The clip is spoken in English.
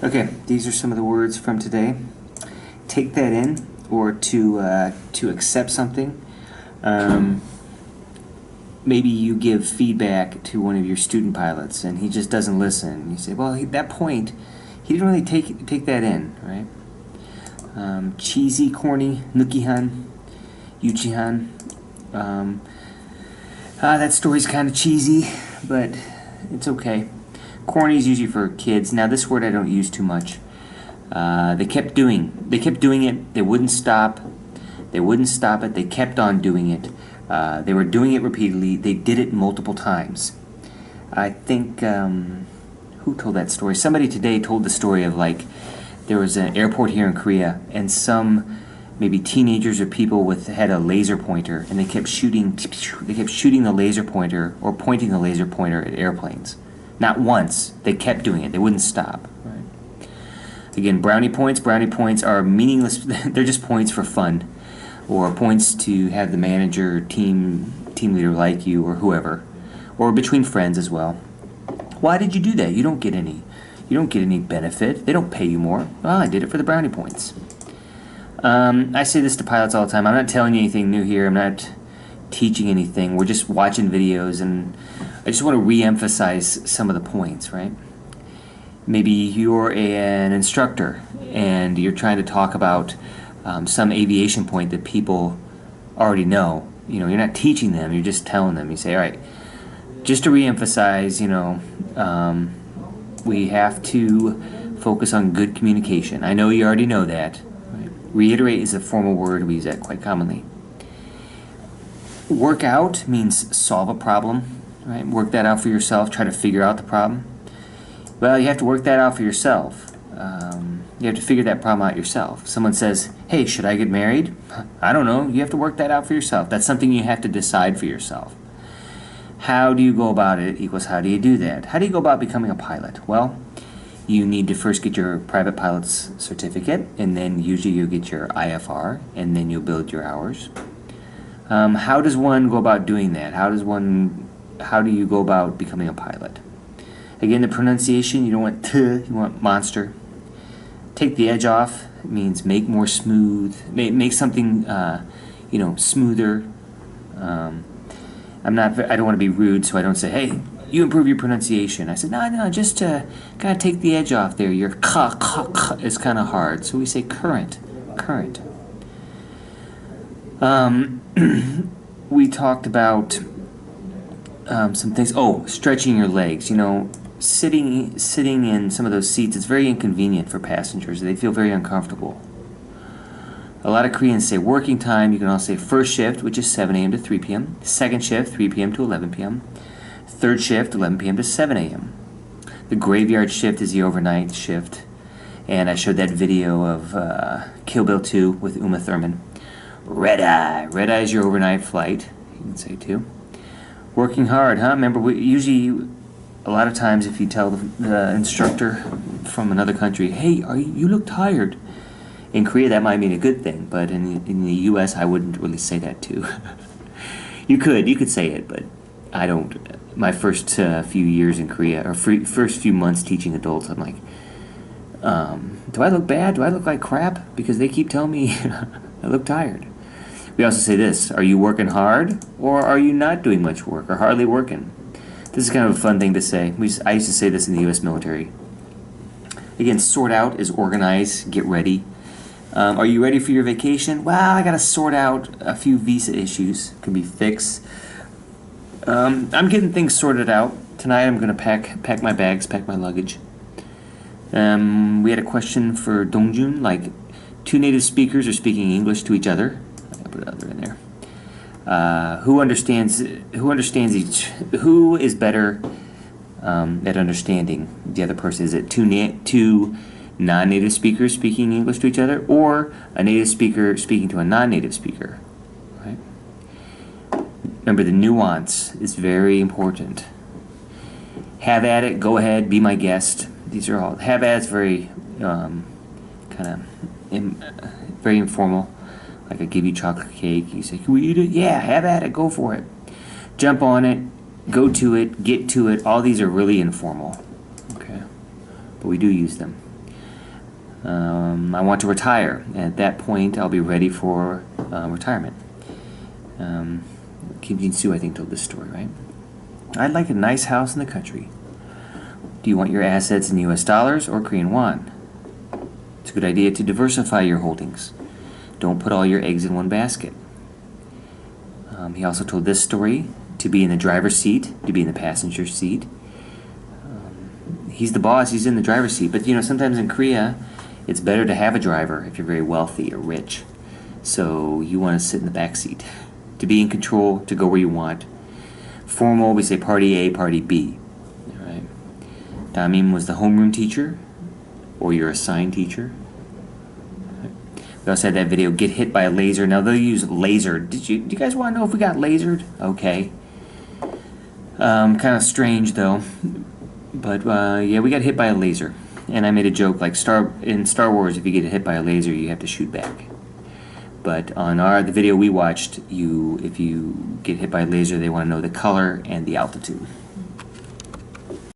Okay, these are some of the words from today. Take that in, or to accept something. Maybe you give feedback to one of your student pilots, and he just doesn't listen. You say, "Well, that point, he didn't really take that in, right?" Cheesy, corny, nukihan, yuchihan. That story's kind of cheesy, but it's okay. Corny is usually for kids. Now this word I don't use too much. They kept doing it. They wouldn't stop. They wouldn't stop it. They kept on doing it. They were doing it repeatedly. They did it multiple times. I think, who told that story? Somebody today told the story of, like, there was an airport here in Korea, and some maybe teenagers or people had a laser pointer, and they kept shooting the laser pointer, or pointing the laser pointer at airplanes. Not once. They kept doing it. They wouldn't stop. Right? Again, brownie points. Brownie points are meaningless. They're just points for fun, or points to have the manager, team leader like you, or whoever, or between friends as well. Why did you do that? You don't get any. You don't get any benefit. They don't pay you more. Well, I did it for the brownie points. I say this to pilots all the time. I'm not telling you anything new here. I'm not teaching anything. We're just watching videos, and I just want to re-emphasize some of the points, right? Maybe you're an instructor, and you're trying to talk about some aviation point that people already know. You know, you're not teaching them. You're just telling them. You say, all right, just to re-emphasize, we have to focus on good communication. I know you already know that. Right? Reiterate is a formal word. We use that quite commonly. Work out means solve a problem. Right? Work that out for yourself. Try to figure out the problem. Well, you have to work that out for yourself. You have to figure that problem out yourself. Someone says, hey, should I get married? I don't know. You have to work that out for yourself. That's something you have to decide for yourself. How do you go about it equals how do you do that? How do you go about becoming a pilot? Well, you need to first get your private pilot's certificate, and then usually you'll get your IFR, and then you'll build your hours. How does one go about doing that? How do you go about becoming a pilot? Again, the pronunciation, you don't want t, you want monster. Take the edge off. It means make more smooth. Make something, smoother. I don't want to be rude, so I don't say, hey, you improve your pronunciation. I said, no, just kind of take the edge off there. Your k is kind of hard. So we say current. We talked about some things. Oh, stretching your legs. You know, sitting in some of those seats is very inconvenient for passengers. They feel very uncomfortable. A lot of Koreans say working time. You can also say first shift, which is 7 a.m. to 3 p.m. Second shift, 3 p.m. to 11 p.m. Third shift, 11 p.m. to 7 a.m. The graveyard shift is the overnight shift. And I showed that video of Kill Bill 2 with Uma Thurman. Redeye. Redeye is your overnight flight, you can say too. Working hard, huh? Remember, usually, a lot of times if you tell the instructor from another country, hey, you look tired. In Korea, that might mean a good thing, but in the U.S., I wouldn't really say that too. You could say it, but I don't. My first few years in Korea, or first few months teaching adults, I'm like, do I look bad? Do I look like crap? Because they keep telling me I look tired. We also say this: are you working hard, or are you not doing much work, or hardly working? This is kind of a fun thing to say. I used to say this in the U.S. military. Again, sort out is organize, get ready. Are you ready for your vacation? Well, I gotta sort out a few visa issues. Can be fixed. I'm getting things sorted out. Tonight I'm gonna pack my bags, pack my luggage. We had a question for Dongjun, like two native speakers are speaking English to each other. I put other in there. Who is better at understanding the other person? Is it two non-native speakers speaking English to each other, or a native speaker speaking to a non-native speaker? Right? Remember, the nuance is very important. Have at it, go ahead, be my guest. These are all. Have at it's very very informal. Like I give you chocolate cake, you say, can we eat it? Yeah, have at it, go for it. Jump on it, go to it, get to it. All these are really informal. Okay, but we do use them. I want to retire. At that point, I'll be ready for retirement. Kim Jin-soo, I think, told this story, right? I'd like a nice house in the country. Do you want your assets in US dollars or Korean won? It's a good idea to diversify your holdings. Don't put all your eggs in one basket. He also told this story: to be in the driver's seat, to be in the passenger seat. He's the boss, he's in the driver's seat, but sometimes in Korea it's better to have a driver if you're very wealthy or rich. So you want to sit in the back seat, to be in control, to go where you want. Formal, we say party A, party B. All right. Damim was the homeroom teacher, or your assigned teacher. We also had that video, get hit by a laser. Now they'll use laser. Do you guys want to know if we got lasered? Okay. Kind of strange though. But yeah, we got hit by a laser. And I made a joke like in Star Wars, if you get hit by a laser, you have to shoot back. But on the video we watched, if you get hit by a laser, they want to know the color and the altitude.